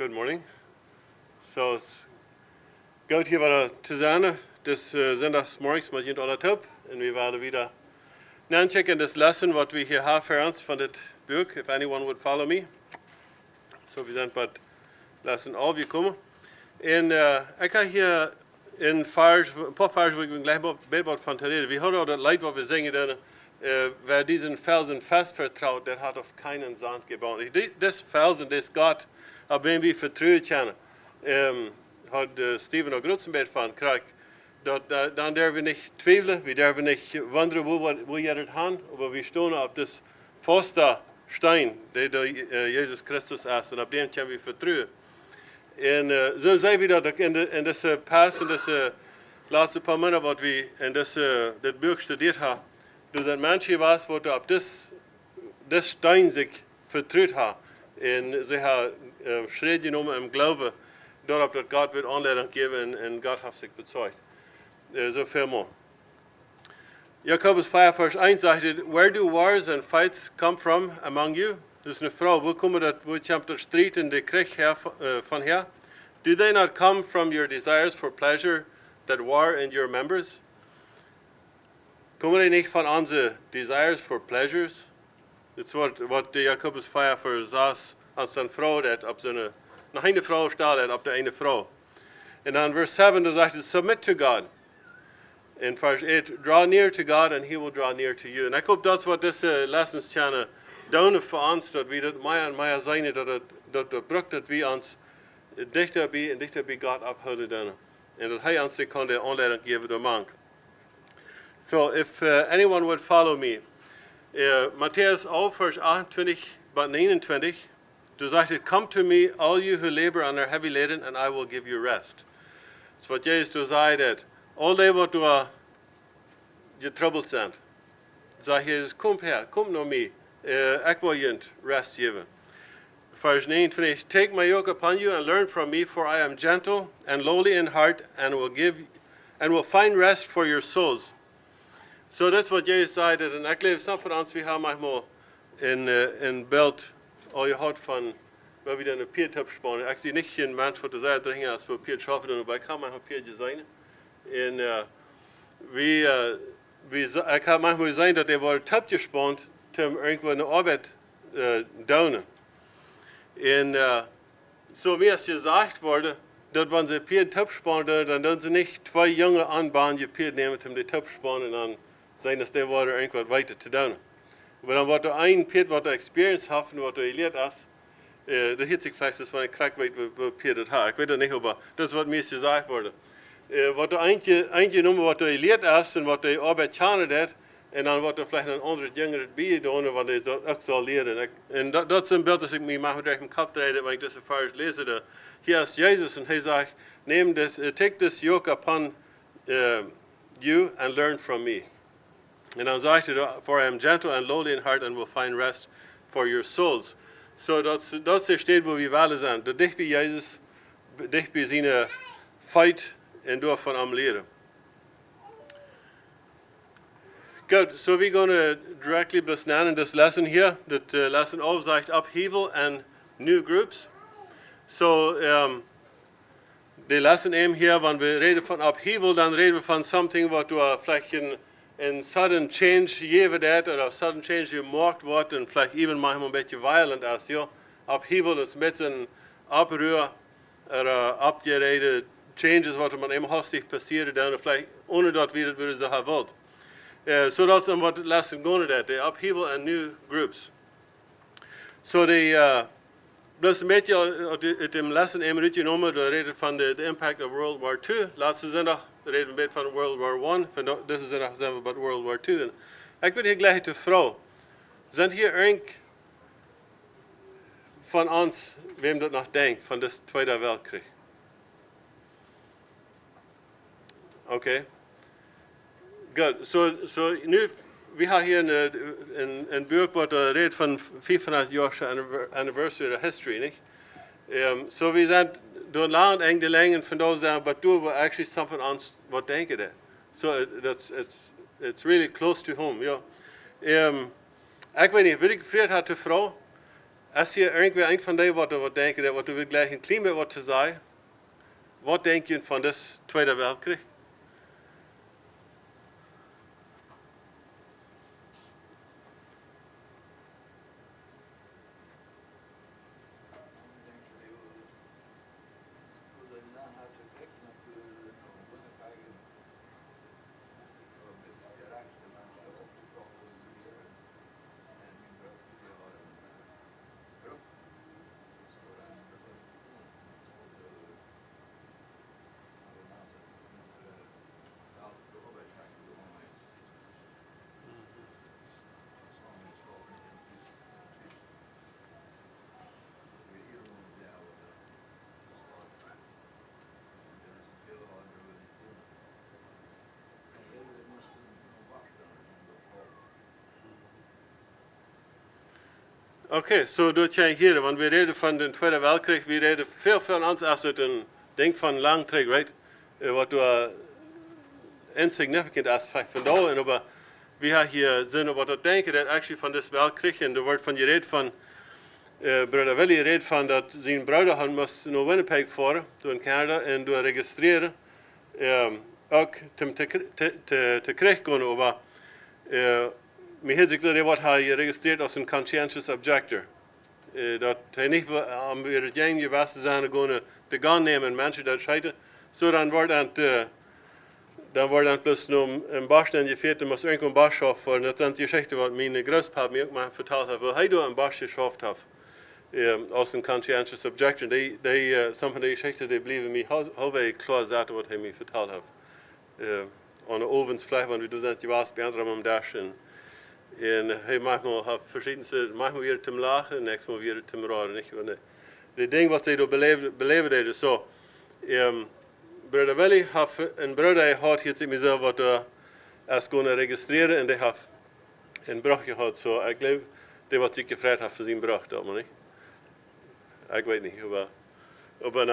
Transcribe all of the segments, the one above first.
Good morning. So it's gut hier wieder zu sein, des Sonntagsmorgens mit alle Top und wir werden wieder nachchecken das Lesson, was wir hier haben für uns von dem Buch, if anyone would follow me. So wir sind bei Lesson aufgekommen. Und ich habe hier ein paar Verse, wo ich gleich mal von reden. Wir hören auch das Lied, was wir singen, denn wer diesen Felsen fest vertraut, der hat auf keinen Sand gebaut. Das Felsen, das Gott, auf den wir vertrauen können, hat Steven auch Grutzenberg von gekriegt. Dann dürfen wir nicht zweifeln, wir dürfen nicht wundern, wo wir das haben, aber wir stehen auf das feste Stein, der Jesus Christus ist, und auf den können wir vertrauen. Und so sehen wir das in deze Pass, in deze laatste paar Monate, was wir in das Buch studiert haben. Dus dat manche was, wat op das Stein sich vertraut haben. Und sie haben Schritt genommen im Glauben, darauf, dass Gott wird Anleitung geben und Gott hat sich bezeugt. So viel mehr. Jakobus 4, Vers 1 sagt, where do wars and fights come from among you? Das ist eine Frau, wo kommt der Streit und der Krieg von her? Do they not come from your desires for pleasure that war in your members? Kommen die nicht von unseren desires for pleasures? Das ist was der Jakobus 4 versaß als eine Frau, dat auf seine, nach einer Frau steht, auf der eine Frau. Und dann Vers 7, da sagt es, submit to God. In Vers 8, draw near to God and he will draw near to you. Und ich glaube, das ist was diese Lessons können tun für uns, dass wir das mehr und mehr sein, dass das braucht, dass wir uns dichter bei Gott abhalten. Und dass er uns die Anleitung geben kann. So, if anyone would follow me, Matthäus 11, Vers 28, but 29, du sagst, come to me, all you who labor and are heavy laden, and I will give you rest. Das ist, was Jesus sagt, all die, die du getroubled sind. Sag Jesus, komm her, komm nach mir, ich will dir rest geben. Vers 29, take my yoke upon you and learn from me, for I am gentle and lowly in heart, and will find rest for your souls. So that's what Jesus sagt. Und ich glaube, some von uns, wir haben manchmal in Bild auch gehört von, weil wir dann eine Pier-Top spannen. Ich sehe nicht ein Mensch, der sehr dringend ist, wo Pier schaffen, aber ich kann manchmal Pier sein. Und ich kann manchmal sein, dass der wurde Top gespannt, um irgendwo eine Arbeit tun. Und so wie es gesagt wurde, dass wenn sie Pier-Top spannen, dann tun sie nicht zwei Junge anbauen, die Pier nehmen, um die Top spannen und dann sein, dass der wurde irgendwas weiter zu tun. Aber dann wird ein Pier, was der Experience hat und was der erlebt ist, das hört sich vielleicht, dass man ein Krack weiß, wo Pier das hat. Ich weiß das nicht, aber das ist, was mir gesagt wurde. Was der eingenommen, was der erlebt ist und was der Arbeit getan hat, und dann wird er vielleicht ein anderes Jünger dabei tun, wenn er das auch soll lernen. Und das ist ein Bild, das ich mir manchmal durch den Kopf drehe, wenn ich das Vers lese. Hier ist Jesus und er sagt, take this yoke upon you and learn from me. Und dann sagt er, for I am gentle and lowly in heart and will find rest for your souls. So, das steht, wo wir alle sind. Du dich bei Jesus, dich bei seiner Fight und du von am Lehren. Good, so we're going to directly begin in this lesson here. That lesson aufzeigt upheaval and new groups. So, die lesson eben hier, wenn wir reden von upheaval, dann reden wir von something, was du vielleicht in sudden change geben wird oder sudden change gemacht wird und vielleicht even manchmal ein bisschen violent ist. Ja? Upheaval ist mit einem Abrühr oder abgeredet Changes, was man eben hastig passiert, dann vielleicht ohne dort wieder würde sie haben wollt. So das ist was lesson going at, the upheaval and new groups. So das mit ja dem lesson eben mitgenommen, da redet von the impact of World War II. Letzte Sonntag reden wir von World War I. Das ist noch about World War II. Ich bin hier gleich zur Frau. Sind hier irgend von uns, wem das noch denkt, von des Zweiten Weltkrieg? Okay. Gut. So nu, wir haben hier ein Buch, das redet von 500-jährigen Anniversary der History, nicht? So wir sind door lang eng de längen van those down, but do we actually something on what denken that. So it's really close to home, ja. Ik weet niet, wie ik gevraagd had de vrouw, Als je irgendwie een van die wat denken, dat wat we gleich een klein beetje wat te zeggen, wat denk je van de Tweede Weltkrieg? Oké, zo doet jij hier, want we reden van de Tweede Weltkrieg, we reden veel anders als het een ding van lang terug, right? Wat du insignificant aspect van daar, en aber we hebben hier zin op wat te denken, dat actually van deze Weltkrieg, en er wordt van je reed van, broeder Willy reed van dat zijn broeder moest naar Winnipeg varen, door Canada, en door registreren, ook te krijg gaan, aber mij heeft zich dat wat hij geregistreerd als een conscientious objector. Dat hij niet om weer het jong geweest zijn gaan te gaan nemen, mensen dat scheiden, zo dan wordt dan plus een barst en je veert, dan moest irgendwo een barst schaffen, en dat is die geschichte wat mijn grootpapa mij ook maar verteld heeft, hoe hij door een barst geschaft heeft, als een conscientious objector. Some van die geschichten, die blijven mij halfweg klaar zaten wat hij mij verteld heeft. Aan de ovensvlek, want we doen het geweest bij anderen om dash en hij manchmal heeft verschillende, manchmal weer te lachen en nächstes Mal weer te raden, niet? Want de ding wat zij door beleven deden, zo. Broeder Willy heeft een broeder gehad, hier zich mezelf wat als kunnen registreren en die heeft een brug gehad, zo. Ik geloof, die wat zich gevraagd heeft voor zijn brug, dat maar niet. Ik weet niet, maar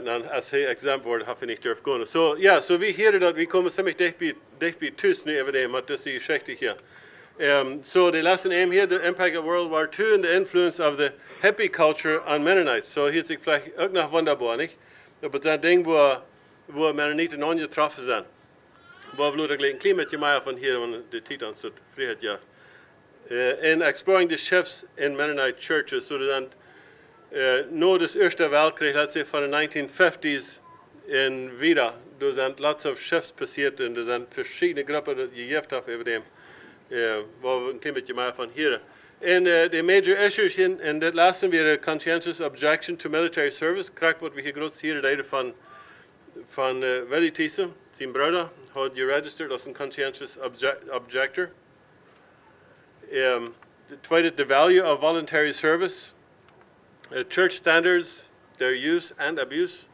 dan als hij exempt wordt, heeft hij niet durven gaan. Zo, ja, zo we horen dat, we komen ziemlich dicht bij thuis nu over dem, maar dat is die geschichte hier. So the lesson aim here, the impact of World War II and the influence of the hippie culture on Mennonites. So hier zich vielleicht ook nog wunderbar, nicht? Aber das Ding, wo Mennoniten angetroffen sind. Wo wir gleich ein klein bisschen mehr von hier, wenn die Titel so Freiheit ja. In exploring the shifts in Mennonite churches, so dann nur das Erste Weltkrieg, let's say von den 1950s in wieder, da sind lots of shifts passiert und da sind verschiedene Gruppen, die gejeft haben über dem. Waar we een klein beetje meer van hier. En de major issues in dit laatste weer conscientious objection to military service. Krijg wat we hier groot hier deden van Willy Thiessen, zijn broeder, had geregistreerd als een conscientious objector. De tweede, the value of voluntary service. Church standards, their use and abuse.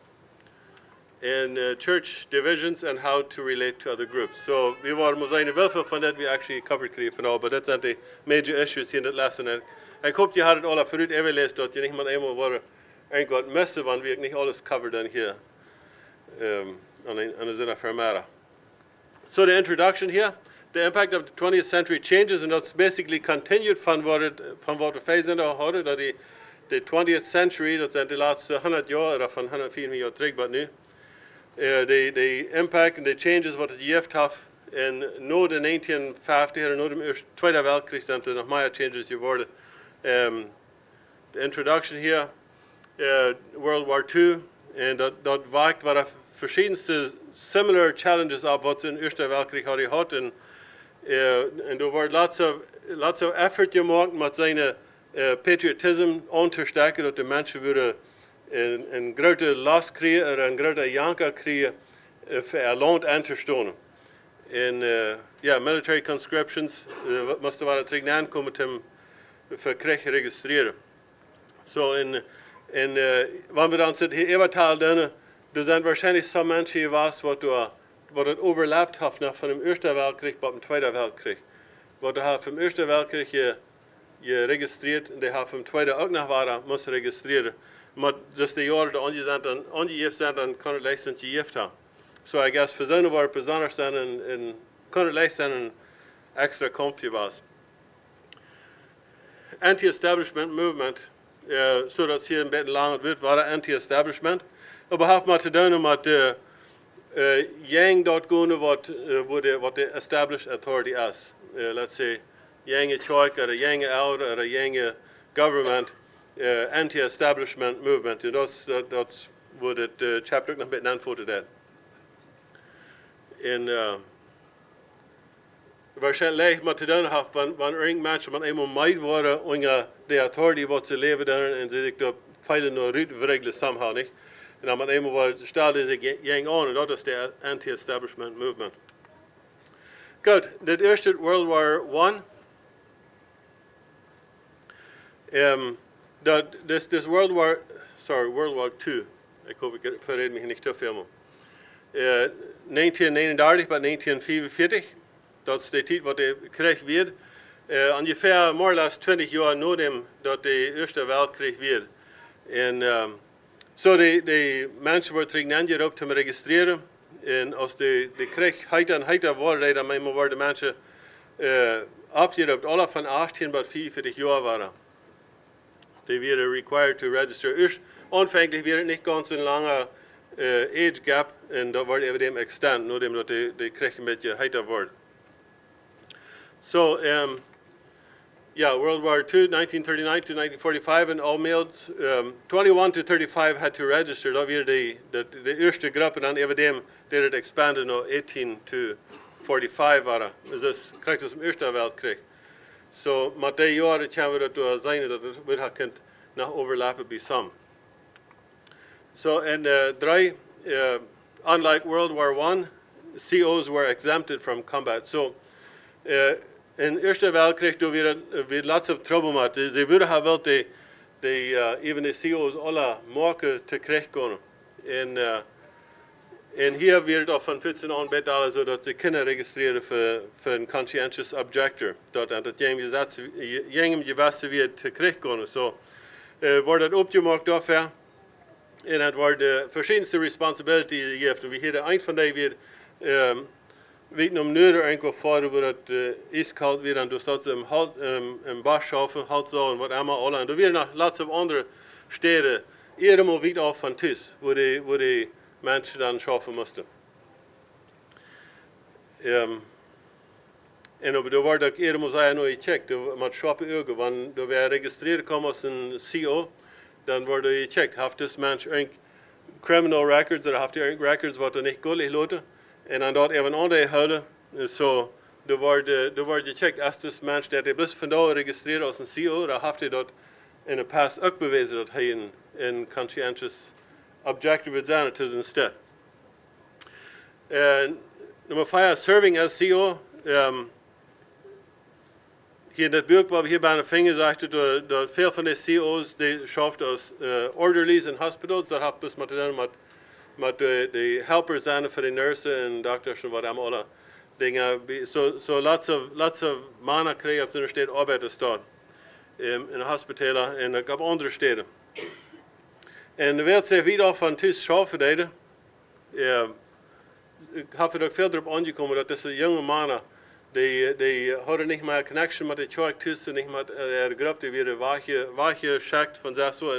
And church divisions and how to relate to other groups. So we waren maar zijn wel veel van dat we actually covered kregen van al, but dat zijn de major issues hier in het lessen. Ik hoop je had het al vooruit even lezen, dat je niet maar eenmaal worden wat missen, want we niet alles covered dan hier aan de zin vermeren. So the introduction here, the impact of the 20th century changes, and that's basically continued van wat we feiten hadden, dat de 20th century, dat zijn de laatste 100 jaar, of van 104 jaar terug, maar nu. The impact and the changes wat het gegeven heeft in na de 1950 en na de Tweede Weltkrieg zijn er nog meer changes geworden. The introduction here, World War II, en dat waakt waar verschillende similar challenges op wat ze in de Eerste Weltkrieg hadden gehad. En er wordt lots of effort gemaakt met zijn patriotisme aan te sterken, dat de mensen willen een grote last krijgen, een grote janker krijgen voor het land aan te steunen. En military conscriptions moesten we terug aankomen om voor krijg te registreren. So wanneer we dan zitten hier even dan, er zijn waarschijnlijk some mensen geweest wat het overlapt heeft nog van de Eerste Weltkrieg tot de Tweede Weltkrieg. Wat er van de Eerste Weltkrieg geregistreerd en die hebben van de Tweede ook nog waren moesten registreren. Maar dus de jaren die aangegeven zijn, dan kan het leicht zijn gegeven hebben. So I guess voor zo'n waar bijzonder zijn en kan het leicht zijn een extra kampje was. Anti-establishment movement. zodat het hier een beetje langer wordt, waren anti-establishment. Maar have maar te doen met yang dat gaan wat de established authority is. Let's say yang church or a yang elder or a yang government anti-establishment movement. That's wat het chapter nog een beetje aanvoert dat. En waarschijnlijk maar te doen heeft, wanneer mensen man eenmaal meid worden, onder de authority wat ze leven doen en ze zich daar veilig naar uit verregelen somehow niet. En dan man eenmaal wordt stelt zich gang aan en dat is de anti-establishment movement. Goed, dit eerste World War I. This World War II. Ik hoop ik verred me niet te veel. 1939 bij 1945. Dat is de tijd wat de krijg werd. Ongeveer more or less 20 jaar nadat dat de Eerste Weltkrieg werd. En zo de mensen worden terug aangeroepen te registreren. En als de krijg heiter wordt, dan worden mensen opgeroepen, alle van 18 tot 44 jaar waren. Die werden required to register. Eerst aanvankelijk werd het niet ganz een lange age gap en dat wordt even extend, nadat de krijg een beetje heiter wordt. So, World War II, 1939 to 1945, and all males 21 to 35 had to register. Dat was de eerste groep, en dan even deed het expanden naar 18 to 45 waren. Dus krijgt het de Eerste Weltkrieg. So, met die jaren kunnen we dat zijn dat het weer kunt nog overlappen bij some. So, and unlike World War I, COs were exempted from combat. So, in de Eerste Weltkrieg weer lots of trouble met. Ze wilden wel even de CO's alle maken te krijgen. En hier werd het van 14 aan betalen zodat ze kunnen registreren voor een conscientious objector. Dat jengem gewassen weer te krijgen. So, wordt het opgemaakt daarvoor. En het wordt de verschillende responsibility gegeven. We hadden eind van die weer weet om nodig enkel voor waar het ijskoud weer en dus dat ze een bas schaffen, halt zo en wat allemaal al. En er weer nog lots of andere steden, helemaal weit af van thuis, waar die mensen dan schaffen moesten. En op de wordt ook helemaal zijn nooit gecheckt, met schappen ogen, wanneer we registreren komen als een CO, dan wordt je gecheckt, heeft dus mensen criminal records, of heeft hij records wat er niet guldig laten. En dan dat even aan houden, zo, er wordt gecheckt, als dit mens dat hij dus vandaag registreert als een CO, dan heeft hij dat in de past ook bewezen dat hij een conscientious objector wil zijn, het is een step. Nummer 5, serving as CO. Hier in dat boek waar we hier bij de vinger zegt, dat veel van de CO's die schaft als orderlies in hospitals, dat heeft dus met met de helpers zijn voor de nursen en dokters en wat allemaal dingen. So lots of mannen krijgen op de universiteit arbeid staan in de hospitalen en ook op andere steden. En de wereld zich weer van thuis schaffen deden. Ik heb er ook veel erop aangekomen dat deze jonge mannen die hadden niet meer connection met de kerk thuis en niet met de groep, die werden weggeschakt van zo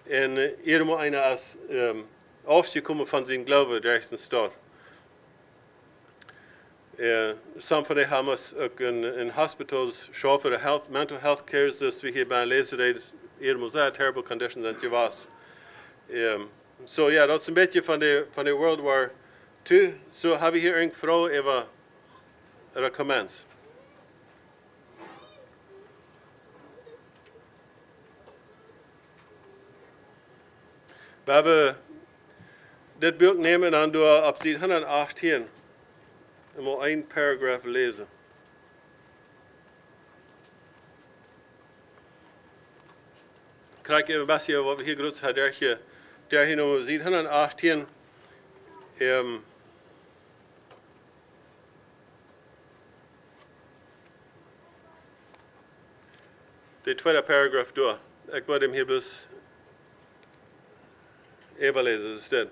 en helemaal een als afgekomen van zijn geloof daar in stad. Some van die hebben ook in hospitals schaffen de mental health care, dus we hier bij lezen helemaal zeer terrible conditions en je was. So ja, dat is een beetje van de World War II. So hebben we hier een vrouw even comments. We hebben dit boek nemen en door op side 118 en maar één paragraaf lezen. Krijg je een beetje wat we hier groot hebben, daar hier nummer side 118. De tweede paragraaf door. Ik wil hem hier dus even lezen instead.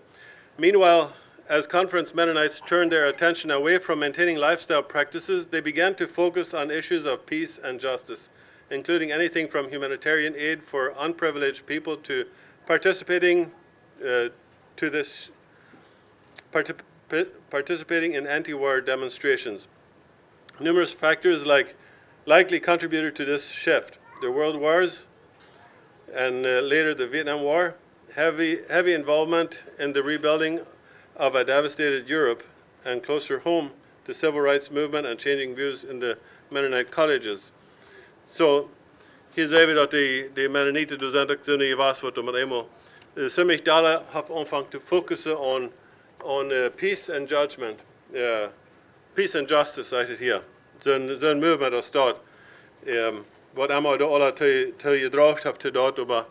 Meanwhile, as conference Mennonites turned their attention away from maintaining lifestyle practices, they began to focus on issues of peace and justice. including anything from humanitarian aid for unprivileged people to participating participating in anti-war demonstrations. Numerous factors likely contributed to this shift. The world wars and later the Vietnam War, heavy involvement in the rebuilding of a devastated Europe, and closer home, the civil rights movement and changing views in the Mennonite colleges. So, hier sehen wir, dass die Mennoniten duzentig sind i was wat met eenmaal ziemlich dalle have aanvangen te focussen on peace and judgment, peace and justice, sagt het hier. Zo'n movement als dat. Wat eenmaal de alle te gedraagd heeft te dat, maar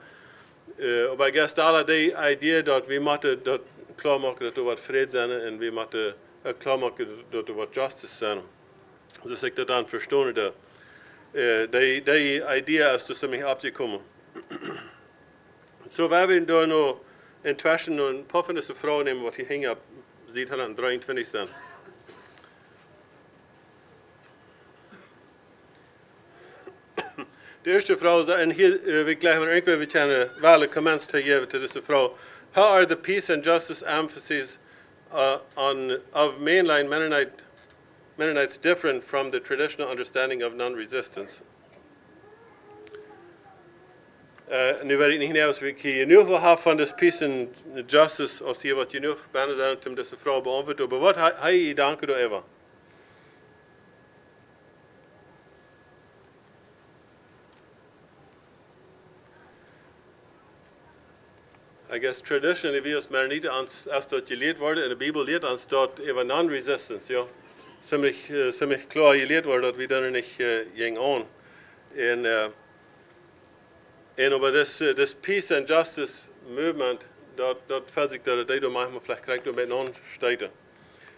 ik guess alle die idee dat we moeten dat klaarmaken dat er wat vrede zijn en we moeten klaarmaken dat er wat justice zijn. Dus ik dat dan verstaan dat. Die idee is dus ziemlich opgekomen. Zo we hebben daar nog intussen nog een puffende vrouw nemen wat hier hing op, ziet hij aan 23 staan. De eerste vrouw, en hier we krijgen we een beetje wel comments te geven to deze vrouw. How are the peace and justice emphases of mainline Mennonites different from the traditional understanding of non-resistance? Nu weet ik niet of we hier genoeg hebben van de peace and justice, als hier wat genoeg bijna zijn om deze vrouw beantwoorden. Maar wat heb je danken daarover? I guess traditionally we als Mennoniten, als dat geleerd worden in de Bijbel leert, als dat over non-resistance, ja, ziemlich klar geleerd wordt dat we daar niet ging aan. En over this peace and justice movement, dat fällt sich dat die manchmal vielleicht krijgt om met een stijten.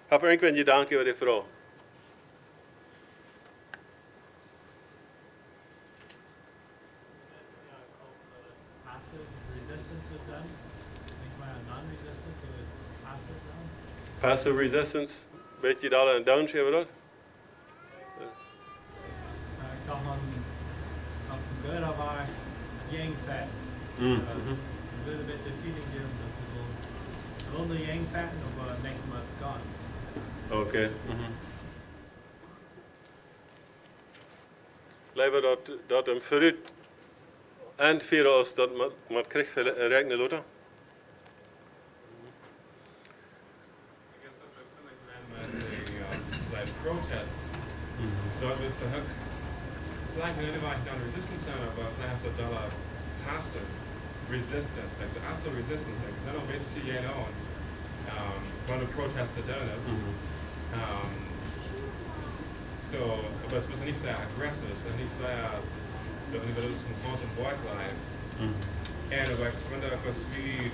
Heb er irgendwann gedanken over die vrouw? Passive resistance, weet je daar een downshift over dat? Ik kan van gebeuren waar yang fat. Een little bit the feeling here that people run the yang fat of make them gone. Okay. Leider dat hem vooruit en vieren als dat met krijgt rekenen loten. Protests. Dort wird verhöckt. Vielleicht nicht immer non-resistance sein, aber vielleicht hast du da passive resistance, like the passive resistance, like it's not a bit you know, when to protest the donut. So, aber es muss nicht sehr aggressiv, es muss nicht sehr, wenn wir das von Front und Work live. Und aber wenn da etwas wie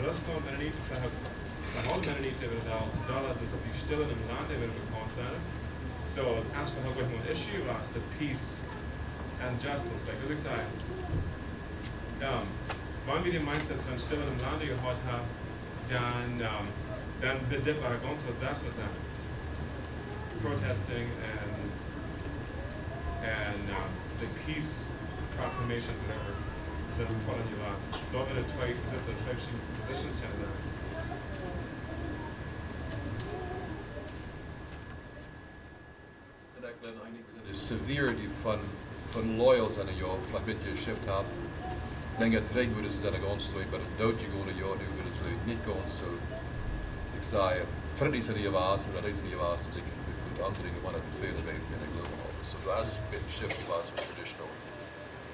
Russland, wenn nicht, vielleicht alle Männer nicht über das ist die Stille im Land, die wir bekommen sind. So, as for how we have an issue was the peace and justice. Like as I say, wenn wir die Mindset von Stille im Land gehabt haben, dann wird das ganz was das wird sein. Protesting and the peace proclamations, whatever, that are put on you last. Dort wird that's a twice positions channel. De severity van loyals aan een jaar, vlak met je shift had. denk dat het wordt zijn grondstoot, maar het dood je gewoon een jaar nu wordt het niet gewoon zo. Ik zei, vrienden zijn hier was, dat is niet was, dus ik moet andere dingen maar het veel weten ben ik geloven over. So dat is een beetje shift was van traditional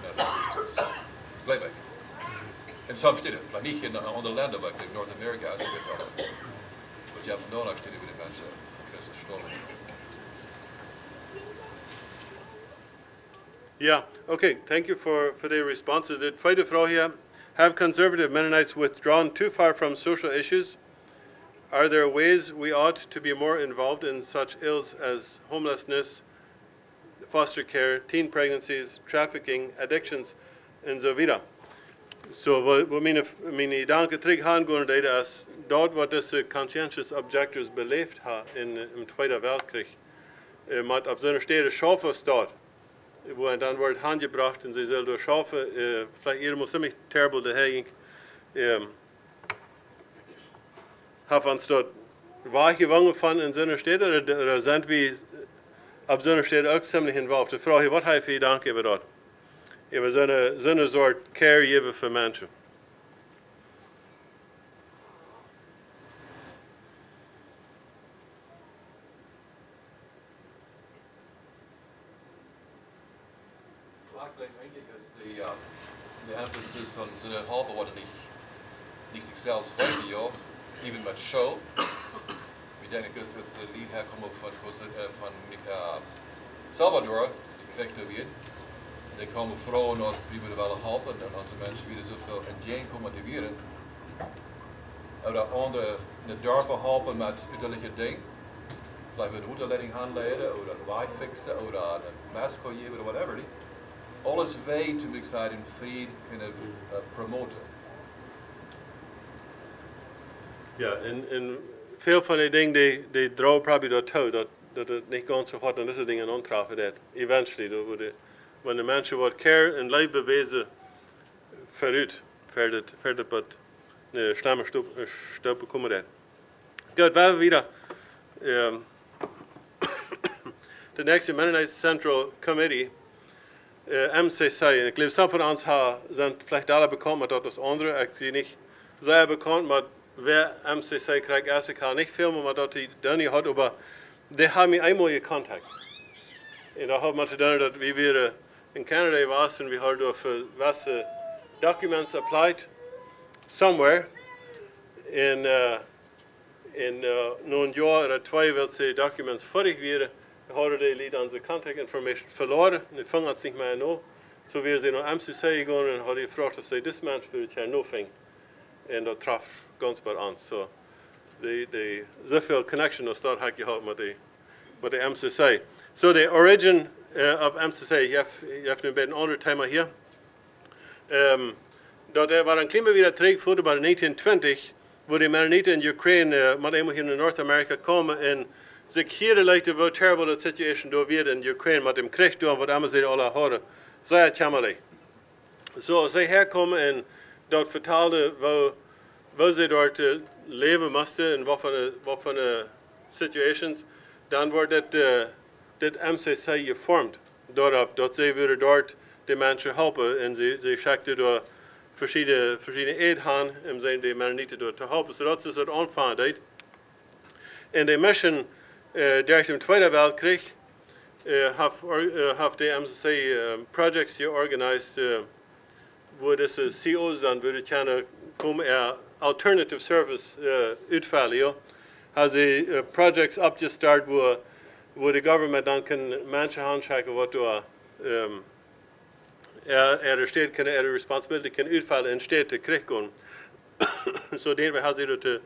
resistance. Blijf ik. En soms zit het, maar niet in andere landen, maar in North America is het wel. Want je hebt nodig steeds over de mensen van Christus gestorven. Yeah, okay, thank you for the responses. The tweede vraag here, have conservative Mennonites withdrawn too far from social issues? Are there ways we ought to be more involved in such ills as homelessness, foster care, teen pregnancies, trafficking, addictions, en zo verder? So, wat mijn gedanken terug gaan gaan dat is dat wat deze conscientious objectors beleefd hebben in de Tweede Weltkrieg, met op zo'n stede schaffen staat. wo dann wird handgebracht und sie soll durch Schafe, vielleicht ihr muss ziemlich terrible daher haben uns dort wahrgewonnen von in so einer Städte oder sind wir ab so einer Städte auch ziemlich involviert? Die Frage, was habe ich für Gedanken über dort? Über so eine Sort Care geben für Menschen. Eigentlich ist die Emphasis on so eine halbe wat niet zichzelf schrijven, ja, even met show. Ik denk dat het lied herkomt van Salvador, die krijgt er weer. Die komen vrouwen als die willen wel helpen en onze mensen willen zoveel in Jane komen motiveren. Oder andere in de dorpen helpen met uiterlijke dingen. Vielleicht een routeletting aanleiden, oder een wijk fixen, oder een masker geven, oder whatever. Alles wij te zijn in vrede kunnen promoten. Ja, en veel van die dingen die dragen probably daartoe dat het niet ganz zo hard aan deze dingen aantreffen dat eventually wanneer de mensen wat care en lijf bewezen vooruit verder wat een slimme stap komen dat. Goed, we hebben weer de nächste Mennonite Central Committee MCC. En ik geloof some van ons zijn vielleicht alle bekend met dat als andere. Ik zie niet sehr bekannt met wer MCC krijgt als ik haar niet filmen, maar dat die dan niet had, maar die hebben mij eenmaal gecontact. En dat had met te doen dat we weer in Canada waren en we hadden voor welke documents applied somewhere. En na een jaar of twee wil ze documents vorig weer, hadden die lied onze contact information verloren. En die vangen het niet meer aan. Zo weer ze naar MCC gegaan en hadden gevraagd dat ze dit maand voor het jaar nog vingen. En dat traf ganz bij ons. So, zoveel connection als dat had gehad met de MCC. So the origin of MCC, je hebt nu bij een ander thema hier. Dat er een klein weer teruggevoerd bij 1920, waar de Mennonieten in Oekraïne, maar eenmaal hier in Noord-Amerika komen en zich hier lijkt hoe terrible de situation door weer in Oekraïne met hem krijg doen, wat allemaal ze alle horen. Zij jammerlijk. Zo, zij herkomen en dat vertaalde waar ze dort leven moesten en wat voor situations, dan wordt dit MCC gevormd. Doorop, dat ze willen dort de mensen helpen en ze schakten door verschillende eedhaan om zijn de Mennonieten door te helpen. So dat is het aanvang. En de mission durch de Tweede Weltkrieg heeft de MCC projects georganiseerd waar deze CO's dan willen kunnen komen alternative service uitvallen. Ja. Hebben ze projects opgestart waar de government dan kan mensen aanschaken wat door de staat kan de responsibility kan uitvallen in staat te krijgen. Zo daarbij hebben ze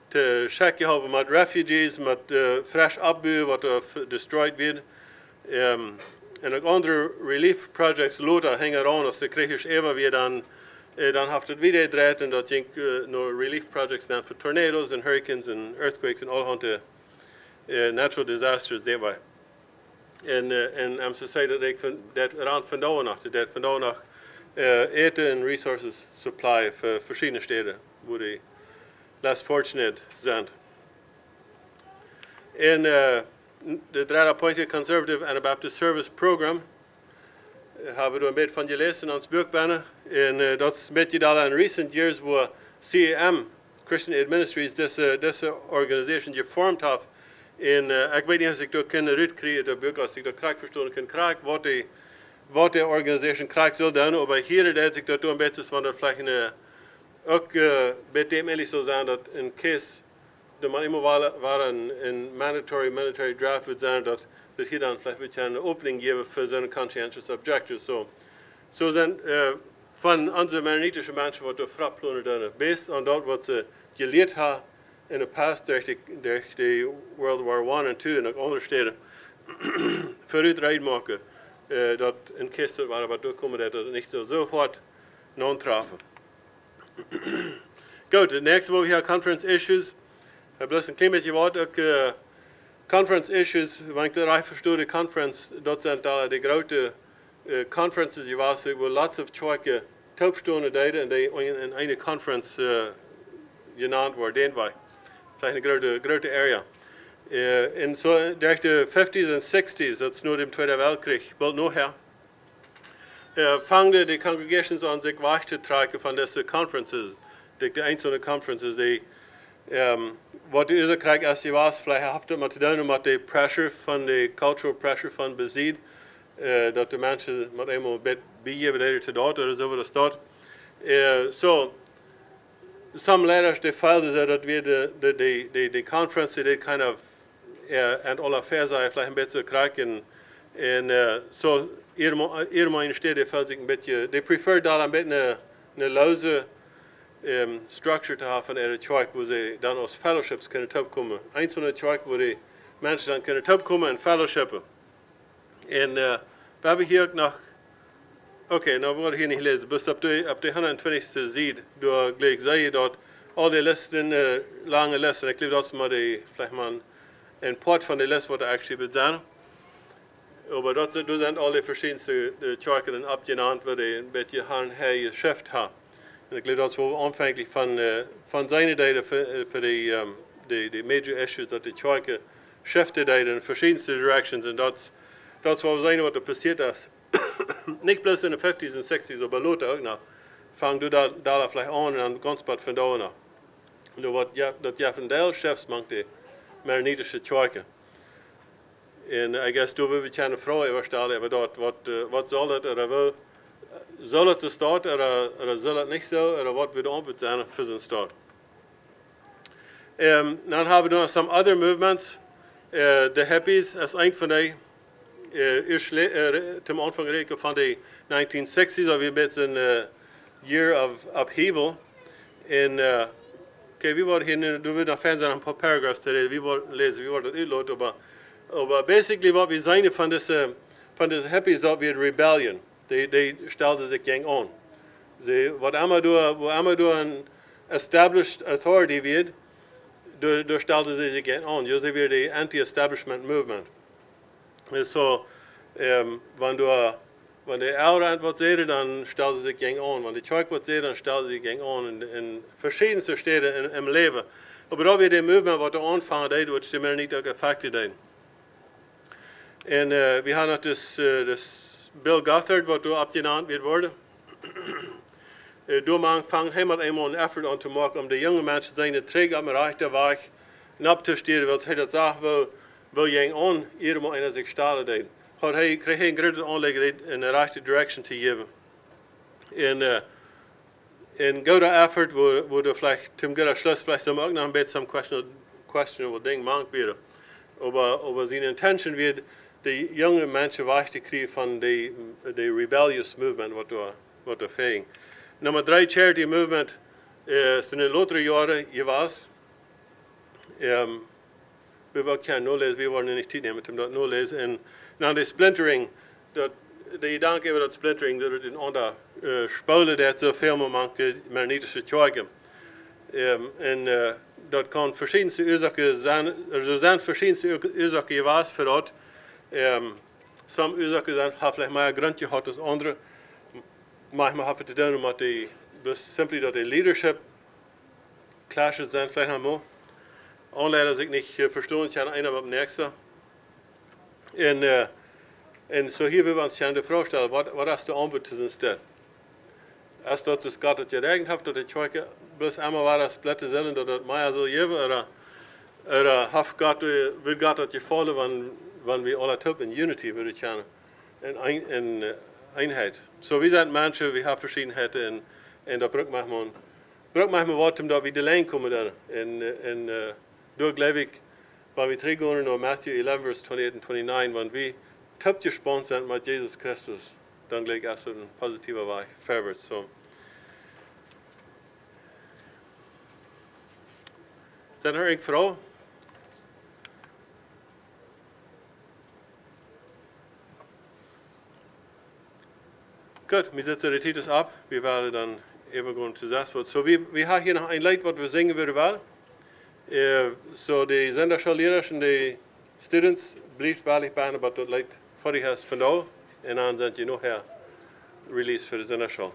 te checken hebben met refugees, met fresh opbouw wat destroyed wordt. En ook andere relief projects loten hangen aan als de krijgers even weer dan heeft het weer gedraaid en dat ging naar relief projects dan voor tornadoes en hurricanes en earthquakes en alle natural disasters daarbij. En MCC dat eraan vandaag nog eten en resources supply voor verschillende steden waar die less fortunate zijn. En de derde Conservative Anabaptist Service Program hebben we een beetje van gelezen in ons boek bijna. En dat is een beetje al in recent years waar CAM, Christian Aid Ministries, deze organisatie gevormd heeft. En ik weet niet of ik dat kan uitkrijgen, dat boek, als ik dat krijg verstaan kan krijgen, wat de organisatie krijgt zal doen. Maar hier dat ik dat een beetje van dat vielleicht ook bij dem eerlijk zou zijn dat in case de man immer waren een mandatory military draft would zijn dat hier dan vielleicht een opening geven voor zo'n conscientious objectives. So zijn van onze Mennonitische mensen wat de frapplannen doen, based on dat wat ze geleerd hebben in de past durch de World War I en II en ook andere steden, vooruit rijden maken dat in case dat waren wat doorkomen dat het niet zo hard non-trafen. Goed, de nächste wat we hebben conference issues. Bloß een klein beetje wat ook conference issues, wanneer ik eruit verstoor, de conference, dat zijn de grote conferences gewesen, wo lots of Choike Taubstunden deden und die in eine Conference genannt worden war. Vielleicht eine große Area. Und so durch die 50s und 60s, das ist nur dem Zweiten Weltkrieg, bald nachher, fangen die Congregations an, sich weich zu tragen von diesen Conferences, die einzelnen Conferences, die wat de Israël als je was, vielleicht heeft het maar te doen met de pressure van de cultural pressure van bezit, dat de mensen met eenmaal een beetje bijgeven te dat, of zo dat staat. So, some letters they filed is that we the conference they kind of and all affairs vielleicht een beetje krijgen en so iedereen in stede felt zich een beetje, they prefer dat een beetje een loze structure te hebben van de kerk, waar ze dan als fellowships kunnen opkomen. Einzelne kerk waar de mensen dan kunnen opkomen en fellowshipen. En we hebben hier ook nog, oké, nou worden hier niet lezen, dus op de 120ste ziet, door gelijk zei je dat al die listen, lange listen, ik geloof dat ze maar vielleicht maar een part van de les wat er actually wird zijn. Aber dat zijn al die verschillende kerken dan opgenaamd, waar de een beetje haar geschäft hebben. En ik geloof dat zo aanvankelijk van zijn tijden voor de major issues dat de kerken shiften in verschillende directions en dat zou zijn wat er passiert is. Niet bloos in de 50s en 60s, maar later ook nog. Fang du daar vielleicht aan en ganz wat van daar nog. Dat je van deel chefs maakt de Mennonitische kerken. En ik guess du wil je een vraag overstellen over dat, wat zal het er zal het de staat, of zal het niet zo, of wat wordt aanbod zijn voor zijn staat? Dan hebben we nog some other movements. De hippies is een van die, ten aanvang rekenen van de 1960s, of een beetje een year of upheaval. En wie wordt hier, du wil nog fan zijn een paar paragraphs te wie wordt lezen, wie wordt het uitloten, maar basically wat we zijn van deze hippies, dat weer rebellion. Die stelden zich gang aan. Wat allemaal door een established authority wird, door stelden ze zich gang aan. Dus weer de anti-establishment movement. So, wenn de Eltern wat zeiden, dan stelden ze zich gang aan. Wenn de kerk wat zei, dan stelden ze zich gang aan in verschillende steden im leven. Maar dat weer de movement wat er aanvangen deed, wat ze meer niet ook effecten deed. En we hebben nog dus Bill Gothard, wat door opgenaamd wird worden. Door fangen hij met eenmaal een effort aan te maken om de jonge mensen zijn terug op de rechte weg en op te sturen, wat hij dat zegt, wil je aan iedereen en zich stellen deed. Hij kreeg een grote aanleg in de rechte direction te geven. En goede effort, wo du vielleicht zum guten Schluss vielleicht so auch noch ein bisschen questionable Ding machen wird. Aber seine Intention wird, die jungen Menschen wegzukriegen von de rebellious movement wat er fing. Nummer 3 charity movement is in de latere jaren geweest. We kunnen nu lezen, we worden niet tijd nemen om dat nu lezen. En na de splintering, dat de gedanke over dat splintering, dat het in andere spolen dat zoveel mogelijk Mennonitische kerken. En dat kan verschillende oorzaken zijn. Er zijn verschillende oorzaken geweest voor dat. Some oorzaken zijn vielleicht meer grond gehad als andere. Manchmal heeft het te doen met simply dat de leadership clashes zijn vielleicht einmal. Aanleiders ik niet verstaan kan, einer op de nächste. En so hier willen we ons de vraag stellen, wat is de aanbod te zijn stad? Als dat is God dat je regent hebt, dat de kerk bloos einmal waar splitten zullen, dat het meer zal geven, oder heeft God, wil God dat je vallen, wanneer we alle top in unity willen kennen, in eenheid. So we zijn mensen, we hebben verscheidenheden, en dat braucht manchmal wat, omdat we de lijn komen dan. En door geloof ik, wanneer we teruggaan naar Matthew 11, vers 28 en 29, wanneer we top gespannen zijn met Jezus Christus, dan geloof ik als een positieve weg voorwaarts. So. Zijn er een vrouw? Gut, wir setzen die Titel ab. Wir werden dann übergehen zu das Wort. So, wir haben hier noch ein Lied, was wir singen würden. So, die Sonderschullehrers und die Students bleibt wahrlich bei, aber das Lied für dich hast von da. en annan sind ju nog här release för det sådana show.